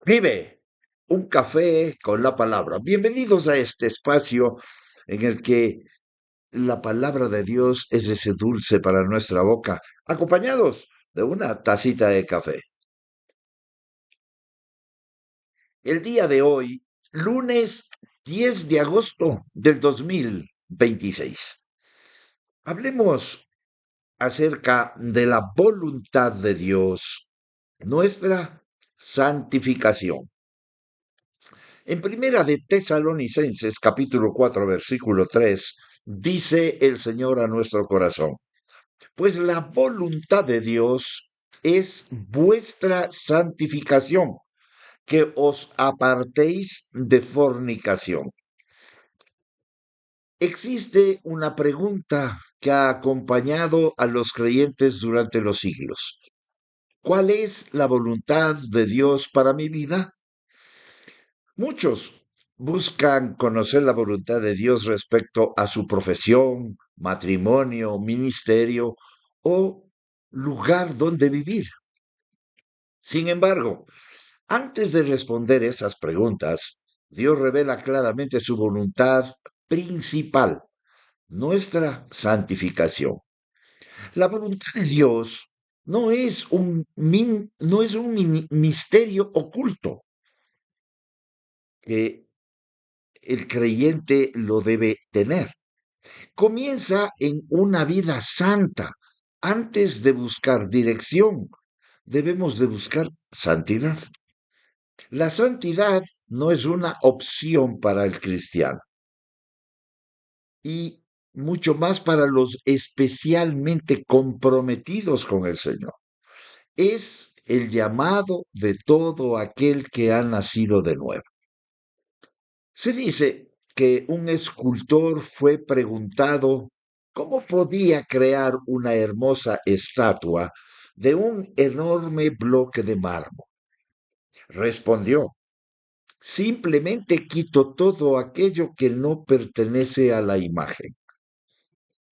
Vive un café con la palabra. Bienvenidos a este espacio en el que la palabra de Dios es ese dulce para nuestra boca, acompañados de una tacita de café. El día de hoy, lunes 10 de agosto del 2026. Hablemos acerca de la voluntad de Dios, nuestra santificación. En Primera de Tesalonicenses, capítulo 4, versículo 3, dice el Señor a nuestro corazón: pues la voluntad de Dios es vuestra santificación, que os apartéis de fornicación. Existe una pregunta que ha acompañado a los creyentes durante los siglos. ¿Cuál es la voluntad de Dios para mi vida? Muchos buscan conocer la voluntad de Dios respecto a su profesión, matrimonio, ministerio o lugar donde vivir. Sin embargo, antes de responder esas preguntas, Dios revela claramente su voluntad principal, nuestra santificación. La voluntad de Dios no es un misterio oculto que el creyente lo debe tener. Comienza en una vida santa. Antes de buscar dirección, debemos de buscar santidad. La santidad no es una opción para el cristiano y mucho más para los especialmente comprometidos con el Señor. Es el llamado de todo aquel que ha nacido de nuevo. Se dice que un escultor fue preguntado cómo podía crear una hermosa estatua de un enorme bloque de mármol. Respondió: simplemente quito todo aquello que no pertenece a la imagen.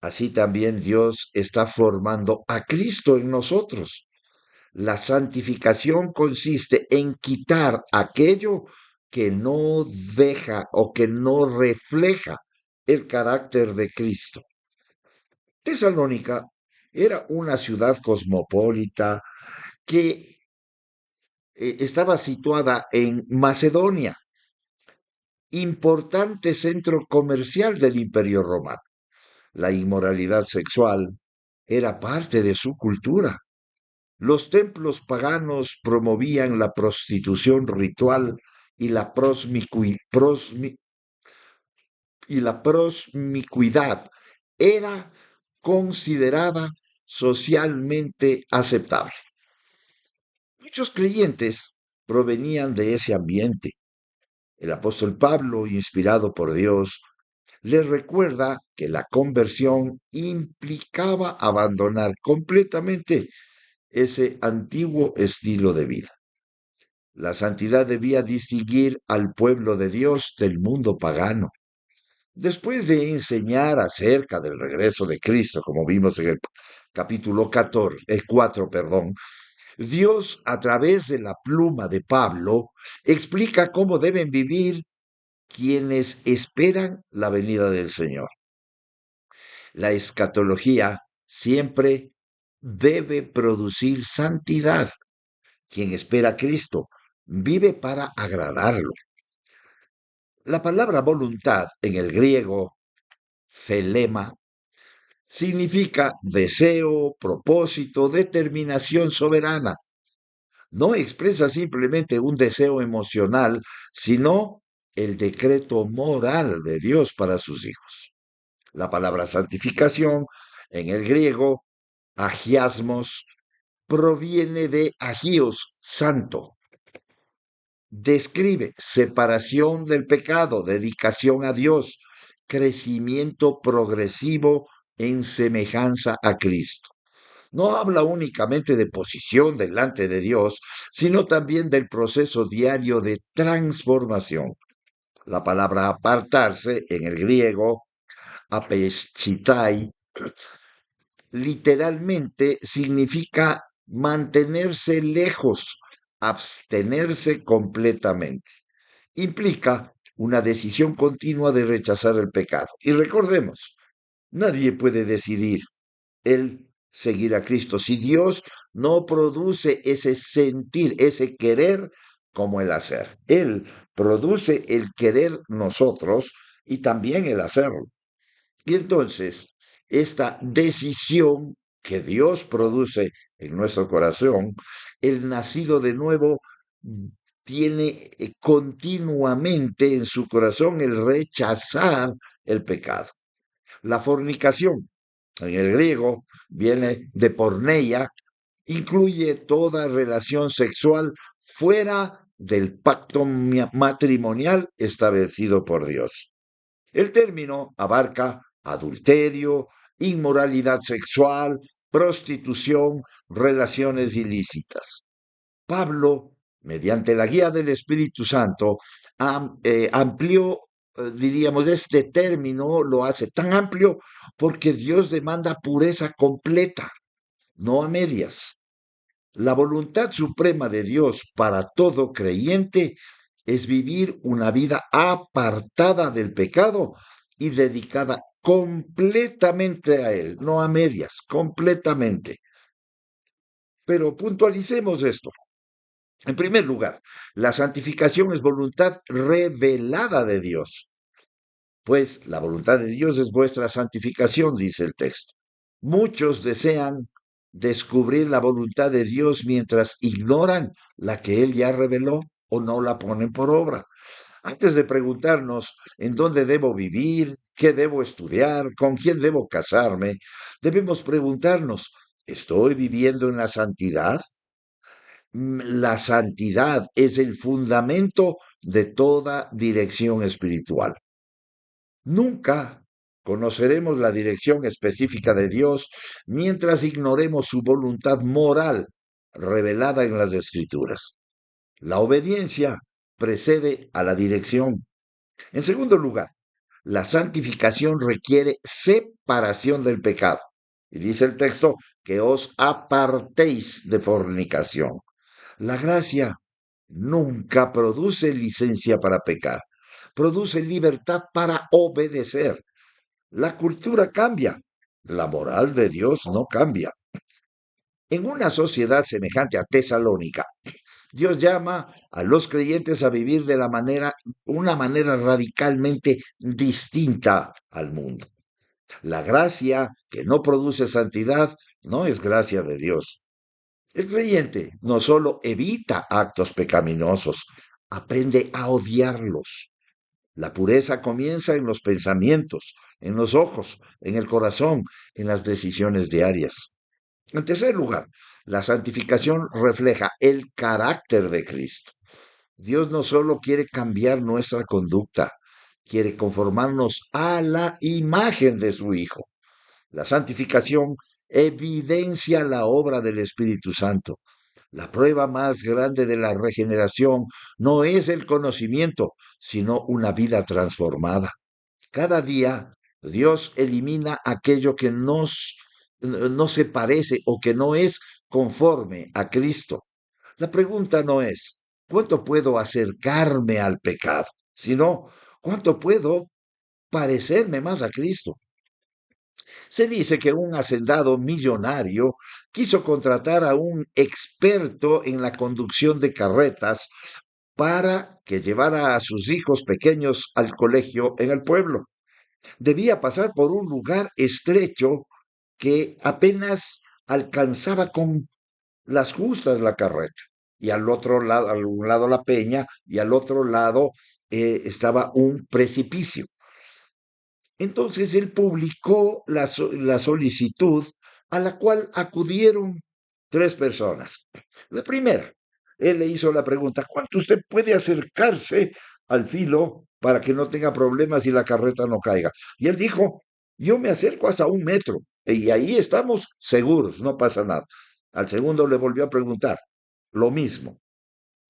Así también Dios está formando a Cristo en nosotros. La santificación consiste en quitar aquello que no deja o que no refleja el carácter de Cristo. Tesalónica era una ciudad cosmopolita que estaba situada en Macedonia, importante centro comercial del Imperio Romano. La inmoralidad sexual era parte de su cultura. Los templos paganos promovían la prostitución ritual y la prosmicuidad era considerada socialmente aceptable. Muchos creyentes provenían de ese ambiente. El apóstol Pablo, inspirado por Dios, les recuerda que la conversión implicaba abandonar completamente ese antiguo estilo de vida. La santidad debía distinguir al pueblo de Dios del mundo pagano. Después de enseñar acerca del regreso de Cristo, como vimos en el capítulo 14, el 4, perdón, Dios, a través de la pluma de Pablo, explica cómo deben vivir quienes esperan la venida del Señor. La escatología siempre debe producir santidad. Quien espera a Cristo vive para agradarlo. La palabra voluntad en el griego, celema, significa deseo, propósito, determinación soberana. No expresa simplemente un deseo emocional, sino el decreto moral de Dios para sus hijos. La palabra santificación en el griego, agiasmos, proviene de agios, santo. Describe separación del pecado, dedicación a Dios, crecimiento progresivo en semejanza a Cristo. No habla únicamente de posición delante de Dios, sino también del proceso diario de transformación. La palabra apartarse en el griego, apeschitai, literalmente significa mantenerse lejos, abstenerse completamente. Implica una decisión continua de rechazar el pecado. Y recordemos, nadie puede decidir el seguir a Cristo si Dios no produce ese sentir, ese querer como el hacer. Él produce el querer nosotros y también el hacerlo. Y entonces, esta decisión que Dios produce en nuestro corazón, el nacido de nuevo tiene continuamente en su corazón el rechazar el pecado. La fornicación, en el griego, viene de porneia, incluye toda relación sexual fuera del pacto matrimonial establecido por Dios. El término abarca adulterio, inmoralidad sexual, prostitución, relaciones ilícitas. Pablo, mediante la guía del Espíritu Santo, amplió, diríamos, este término, lo hace tan amplio porque Dios demanda pureza completa, no a medias. La voluntad suprema de Dios para todo creyente es vivir una vida apartada del pecado y dedicada completamente a Él, no a medias, completamente. Pero puntualicemos esto. En primer lugar, la santificación es voluntad revelada de Dios, pues la voluntad de Dios es vuestra santificación, dice el texto. Muchos desean descubrir la voluntad de Dios mientras ignoran la que Él ya reveló o no la ponen por obra. Antes de preguntarnos en dónde debo vivir, qué debo estudiar, con quién debo casarme, debemos preguntarnos, ¿estoy viviendo en la santidad? La santidad es el fundamento de toda dirección espiritual. Nunca conoceremos la dirección específica de Dios mientras ignoremos su voluntad moral revelada en las Escrituras. La obediencia precede a la dirección. En segundo lugar, la santificación requiere separación del pecado. Y dice el texto que os apartéis de fornicación. La gracia nunca produce licencia para pecar, produce libertad para obedecer. La cultura cambia, la moral de Dios no cambia. En una sociedad semejante a Tesalónica, Dios llama a los creyentes a vivir de una manera radicalmente distinta al mundo. La gracia que no produce santidad no es gracia de Dios. El creyente no solo evita actos pecaminosos, aprende a odiarlos. La pureza comienza en los pensamientos, en los ojos, en el corazón, en las decisiones diarias. En tercer lugar, la santificación refleja el carácter de Cristo. Dios no solo quiere cambiar nuestra conducta, quiere conformarnos a la imagen de su Hijo. La santificación evidencia la obra del Espíritu Santo. La prueba más grande de la regeneración no es el conocimiento, sino una vida transformada. Cada día Dios elimina aquello que no se parece o que no es conforme a Cristo. La pregunta no es, ¿cuánto puedo acercarme al pecado? Sino, ¿cuánto puedo parecerme más a Cristo? Se dice que un hacendado millonario quiso contratar a un experto en la conducción de carretas para que llevara a sus hijos pequeños al colegio en el pueblo. Debía pasar por un lugar estrecho que apenas alcanzaba con las justas la carreta. Y al otro lado, al un lado la peña y al otro lado estaba un precipicio. Entonces él publicó la solicitud a la cual acudieron tres personas. La primera, él le hizo la pregunta, ¿cuánto usted puede acercarse al filo para que no tenga problemas y la carreta no caiga? Y él dijo, yo me acerco hasta 1 metro y ahí estamos seguros, no pasa nada. Al segundo le volvió a preguntar, lo mismo.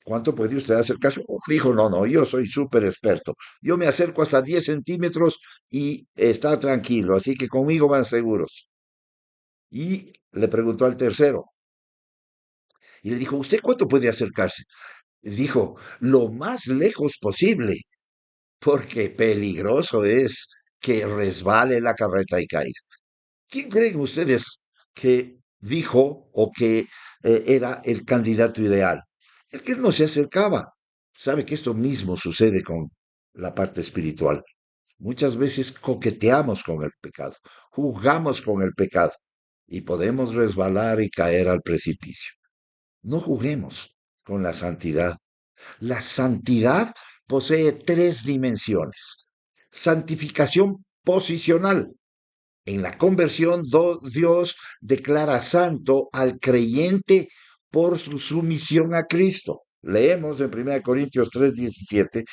¿Cuánto puede usted acercarse? Dijo, no, no, yo soy súper experto. Yo me acerco hasta 10 centímetros y está tranquilo, así que conmigo van seguros. Y le preguntó al tercero, Y le dijo, ¿usted cuánto puede acercarse? Y dijo, lo más lejos posible, porque peligroso es que resbale la carreta y caiga. ¿Quién creen ustedes que dijo o que era el candidato ideal? El que no se acercaba. Sabe que esto mismo sucede con la parte espiritual. Muchas veces coqueteamos con el pecado, jugamos con el pecado y podemos resbalar y caer al precipicio. No juguemos con la santidad. La santidad posee tres dimensiones. Santificación posicional. En la conversión, Dios declara santo al creyente por su sumisión a Cristo. Leemos en 1 Corintios 3:17,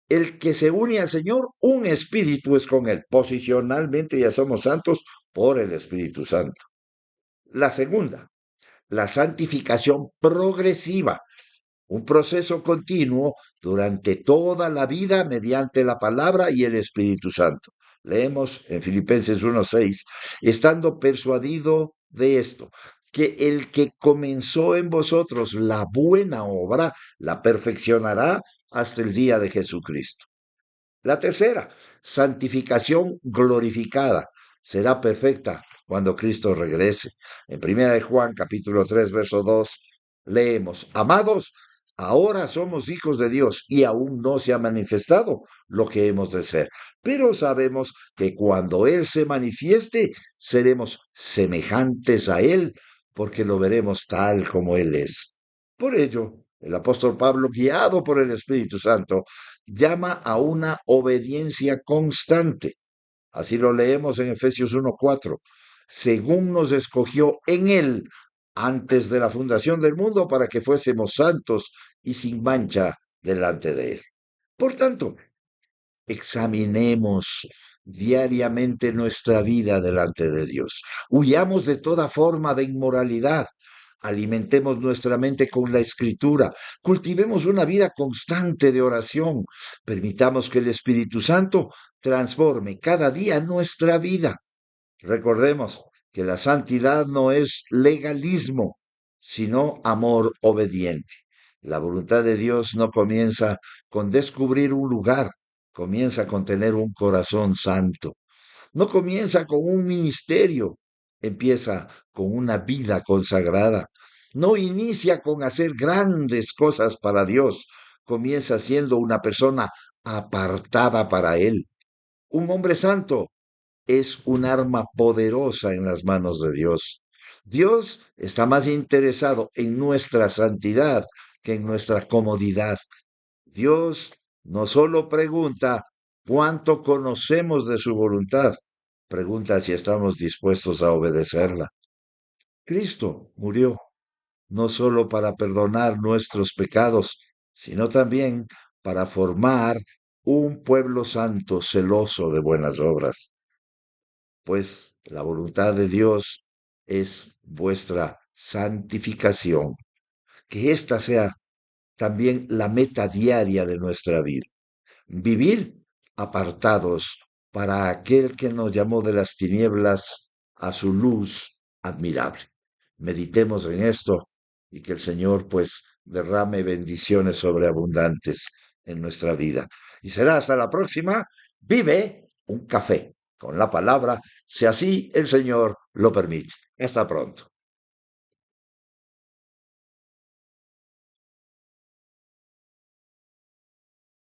el que se une al Señor, un espíritu es con él. Posicionalmente ya somos santos por el Espíritu Santo. La segunda, la santificación progresiva, un proceso continuo durante toda la vida mediante la palabra y el Espíritu Santo. Leemos en Filipenses 1:6, estando persuadido de esto, que el que comenzó en vosotros la buena obra, la perfeccionará hasta el día de Jesucristo. La tercera, santificación glorificada, será perfecta cuando Cristo regrese. En 1 Juan capítulo 3 verso 2 leemos, amados, ahora somos hijos de Dios y aún no se ha manifestado lo que hemos de ser, pero sabemos que cuando Él se manifieste, seremos semejantes a Él, porque lo veremos tal como Él es. Por ello, el apóstol Pablo, guiado por el Espíritu Santo, llama a una obediencia constante. Así lo leemos en Efesios 1:4, según nos escogió en Él antes de la fundación del mundo para que fuésemos santos y sin mancha delante de Él. Por tanto, examinemos diariamente nuestra vida delante de Dios. Huyamos de toda forma de inmoralidad. Alimentemos nuestra mente con la escritura. Cultivemos una vida constante de oración. Permitamos que el Espíritu Santo transforme cada día nuestra vida. Recordemos que la santidad no es legalismo, sino amor obediente. La voluntad de Dios no comienza con descubrir un lugar, comienza con tener un corazón santo. No comienza con un ministerio, empieza con una vida consagrada. No inicia con hacer grandes cosas para Dios, comienza siendo una persona apartada para Él. Un hombre santo es un arma poderosa en las manos de Dios. Dios está más interesado en nuestra santidad que en nuestra comodidad. Dios no solo pregunta cuánto conocemos de su voluntad, pregunta si estamos dispuestos a obedecerla. Cristo murió no solo para perdonar nuestros pecados, sino también para formar un pueblo santo celoso de buenas obras, pues la voluntad de Dios es vuestra santificación, que ésta sea también la meta diaria de nuestra vida. Vivir apartados para aquel que nos llamó de las tinieblas a su luz admirable. Meditemos en esto y que el Señor pues derrame bendiciones sobreabundantes en nuestra vida. Y será hasta la próxima. Vive un café con la palabra, si así el Señor lo permite. Hasta pronto.